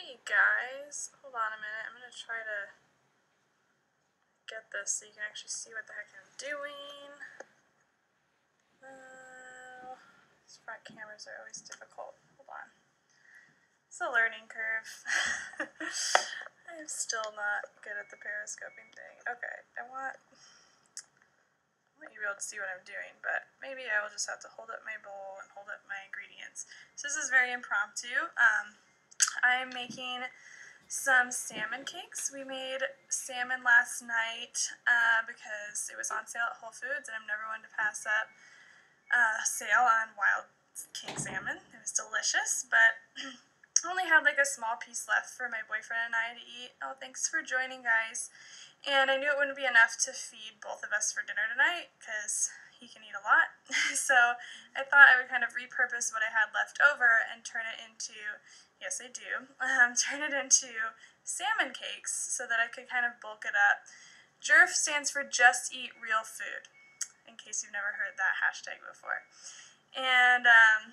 Hey guys, hold on a minute. I'm gonna try to get this so you can actually see what the heck I'm doing. These front cameras are always difficult. Hold on. It's a learning curve. I'm still not good at the periscoping thing. Okay, I want you to be able to see what I'm doing, but maybe I will just have to hold up my bowl and hold up my ingredients. So this is very impromptu. I'm making some salmon cakes. We made salmon last night because it was on sale at Whole Foods, and I'm never one to pass up a sale on wild king salmon. It was delicious, but I only had like a small piece left for my boyfriend and I to eat. Oh, thanks for joining, guys. And I knew it wouldn't be enough to feed both of us for dinner tonight because he can eat a lot. So I thought I would kind of repurpose what I had left over and turn it into, yes I do, turn it into salmon cakes so that I could kind of bulk it up. JERF stands for Just Eat Real Food, in case you've never heard that hashtag before. And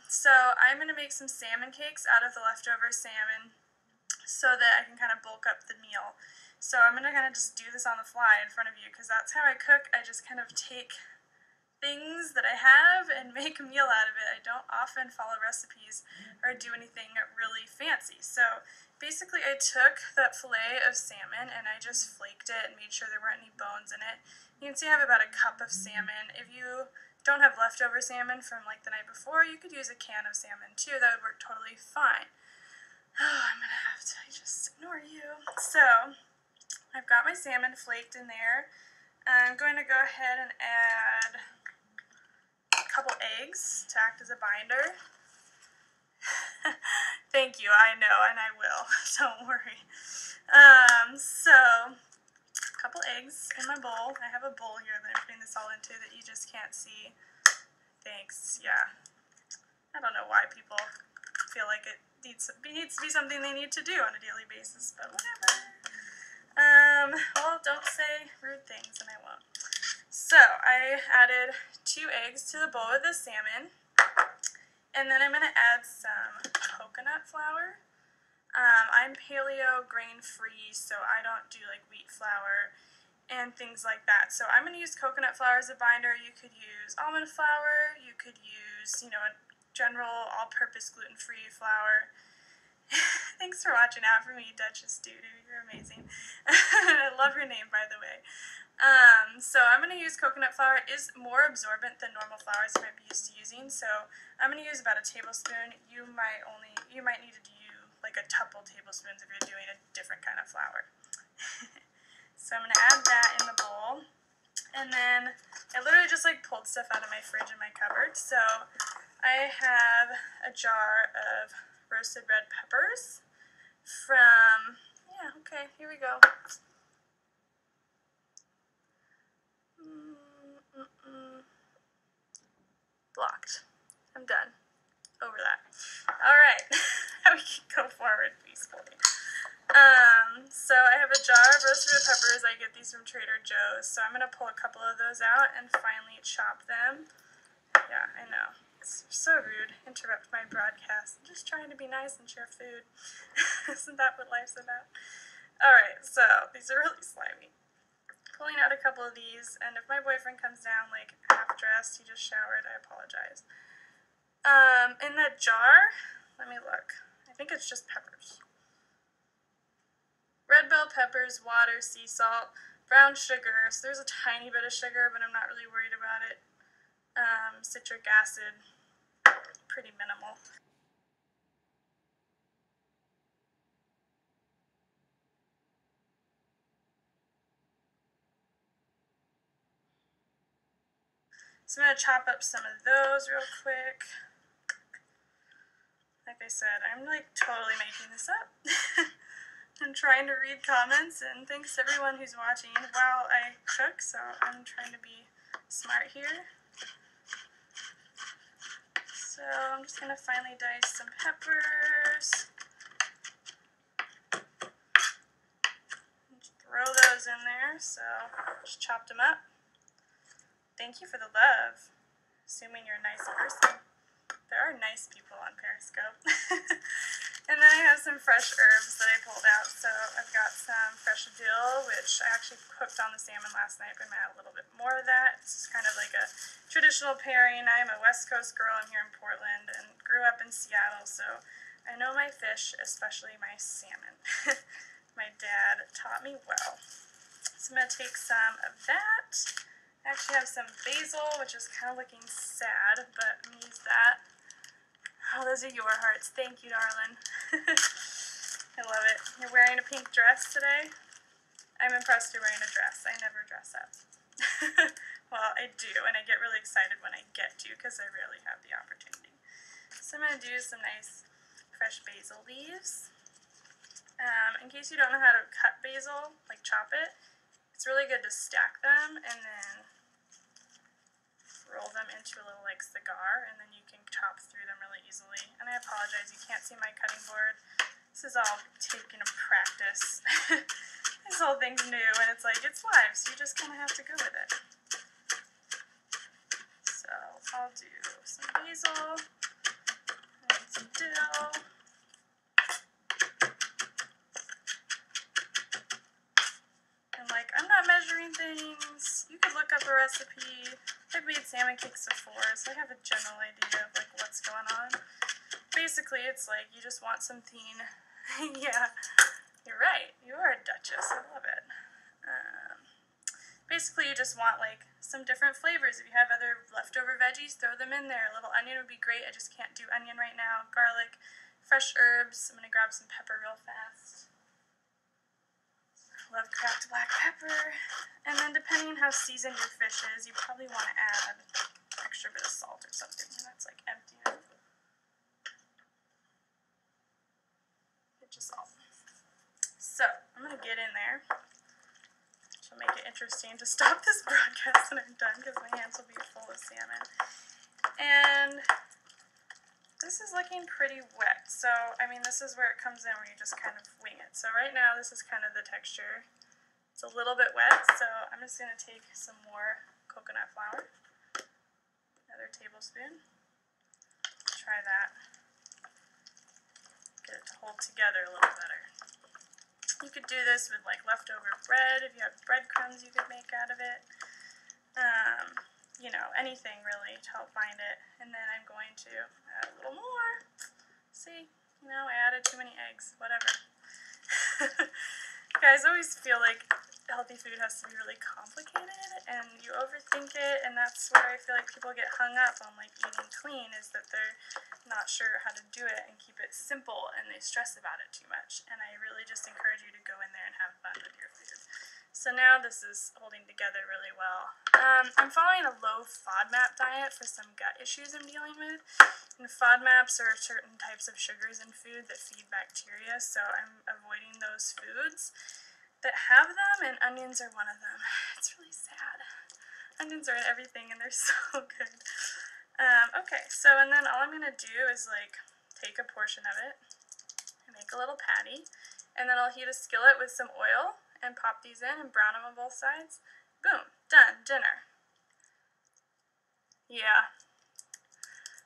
so I'm going to make some salmon cakes out of the leftover salmon so that I can kind of bulk up the meal. So I'm going to kind of just do this on the fly in front of you because that's how I cook. I just kind of take things that I have and make a meal out of it. I don't often follow recipes or do anything really fancy. So basically I took that fillet of salmon and I just flaked it and made sure there weren't any bones in it. You can see I have about a cup of salmon. If you don't have leftover salmon from like the night before, you could use a can of salmon too. That would work totally fine. Oh, I'm gonna have to just ignore you. So I've got my salmon flaked in there. I'm going to go ahead and add a couple eggs to act as a binder. Thank you, I know, and I will. Don't worry. So, a couple eggs in my bowl. I have a bowl here that I'm putting this all into that you just can't see. Thanks, yeah. I don't know why people feel like it needs to be something they need to do on a daily basis, but whatever. Well, don't say rude things and I won't. So, I added 2 eggs to the bowl of the salmon, and then I'm going to add some coconut flour. I'm paleo grain-free, so I don't do like wheat flour and things like that. So I'm going to use coconut flour as a binder. You could use almond flour, you could use, a general all-purpose gluten-free flour. Thanks for watching out for me, Duchess Doodoo. You're amazing. I love your name, by the way. So I'm going to use coconut flour. It is more absorbent than normal flours you might be used to using. So I'm going to use about a tablespoon. You might need to do like a couple tablespoons if you're doing a different kind of flour. So I'm going to add that in the bowl. And then I literally just like pulled stuff out of my fridge in my cupboard. So I have a jar of roasted red peppers from, okay, here we go. Blocked. I'm done. Over that. Alright, we can go forward peacefully. So I have a jar of roasted red peppers. I get these from Trader Joe's. So I'm going to pull a couple of those out and finally chop them. Yeah, I know. It's so rude. Interrupt my broadcast. I'm just trying to be nice and share food. Isn't that what life's about? Alright, so these are really slimy. Pulling out a couple of these, and if my boyfriend comes down like half dressed, he just showered, I apologize. In that jar, let me look. I think it's just peppers. Red bell peppers, water, sea salt, brown sugar. So there's a tiny bit of sugar, but I'm not really worried about it. Citric acid, pretty minimal. So I'm going to chop up some of those real quick. Like I said, I'm like totally making this up. I'm trying to read comments, and thanks to everyone who's watching while I cook, so I'm trying to be smart here. So I'm just going to finely dice some peppers. Just throw those in there, so just chopped them up. Thank you for the love, assuming you're a nice person. There are nice people on Periscope. And then I have some fresh herbs that I pulled out. So I've got some fresh dill, which I actually cooked on the salmon last night, but I'm going to add a little bit more of that. It's kind of like a traditional pairing. I'm a West Coast girl. I'm here in Portland and grew up in Seattle, so I know my fish, especially my salmon. My dad taught me well. So I'm going to take some of that. I actually have some basil, which is kind of looking sad, but I'm going to use that. Oh, those are your hearts. Thank you, darling. I love it. You're wearing a pink dress today? I'm impressed you're wearing a dress. I never dress up. Well, I do, and I get really excited when I get to, because I rarely have the opportunity. So I'm going to do some nice fresh basil leaves. In case you don't know how to cut basil, like chop it, it's really good to stack them and then roll them into a little like cigar, and then you can chop through them really easily. And I apologize, you can't see my cutting board. This is all taking a practice. This whole thing's new, and it's like, it's live, so you just kind of have to go with it. So I'll do some basil and some dill. And like, I'm not measuring things. You could look up a recipe. I've made salmon cakes before, so I have a general idea of like what's going on. Basically, it's like you just want something. Yeah, you're right. You are a duchess. I love it. Basically, you just want like some different flavors. If you have other leftover veggies, throw them in there. A little onion would be great. I just can't do onion right now. Garlic, fresh herbs. I'm gonna grab some pepper real fast. Love cracked black pepper. And then depending on how seasoned your fish is, you probably want to add an extra bit of salt or something. And that's like empty. Pinch of salt. So I'm going to get in there. Which will make it interesting to stop this broadcast when I'm done, because my hands will be full of salmon. And this is looking pretty wet. So, I mean, this is where it comes in, where you just kind of wing it. So right now, this is kind of the texture. It's a little bit wet, so I'm just going to take some more coconut flour. Another tablespoon. Try that. Get it to hold together a little better. You could do this with like leftover bread. If you have breadcrumbs, you could make out of it. You know, anything really to help bind it. And then I'm going to add a little more. See, you know, I added too many eggs, whatever. Guys, I always feel like healthy food has to be really complicated, and you overthink it, and that's where I feel like people get hung up on like eating clean, is that they're not sure how to do it and keep it simple, and they stress about it too much. And I really just encourage you to go in there and have fun with your food. So now this is holding together really well. I'm following a low FODMAP diet for some gut issues I'm dealing with. And FODMAPs are certain types of sugars in food that feed bacteria, so I'm avoiding those foods that have them, and onions are one of them. It's really sad. Onions are in everything, and they're so good. Okay, so and then all I'm going to do is like take a portion of it and make a little patty, and then I'll heat a skillet with some oil and pop these in and brown them on both sides. Boom, done, dinner. Yeah.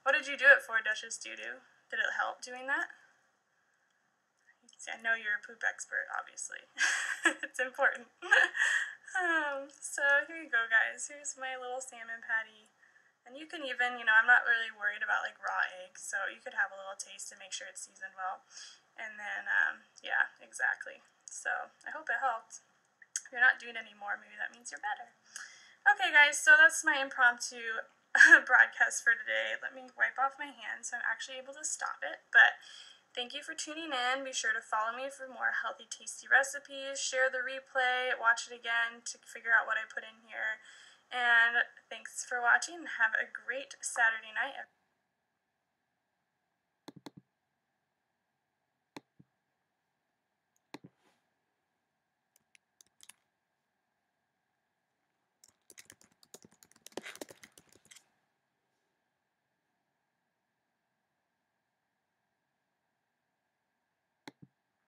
What did you do it for, Duchess Doodoo? Did it help doing that? See, I know you're a poop expert, obviously. It's important. So here you go, guys. Here's my little salmon patty. And you can even, you know, I'm not really worried about like raw eggs, so you could have a little taste to make sure it's seasoned well. And then, yeah, exactly. So I hope it helped. If you're not doing it anymore, maybe that means you're better. Okay, guys, so that's my impromptu broadcast for today. Let me wipe off my hands so I'm actually able to stop it. But thank you for tuning in. Be sure to follow me for more healthy, tasty recipes. Share the replay. Watch it again to figure out what I put in here. And thanks for watching. Have a great Saturday night.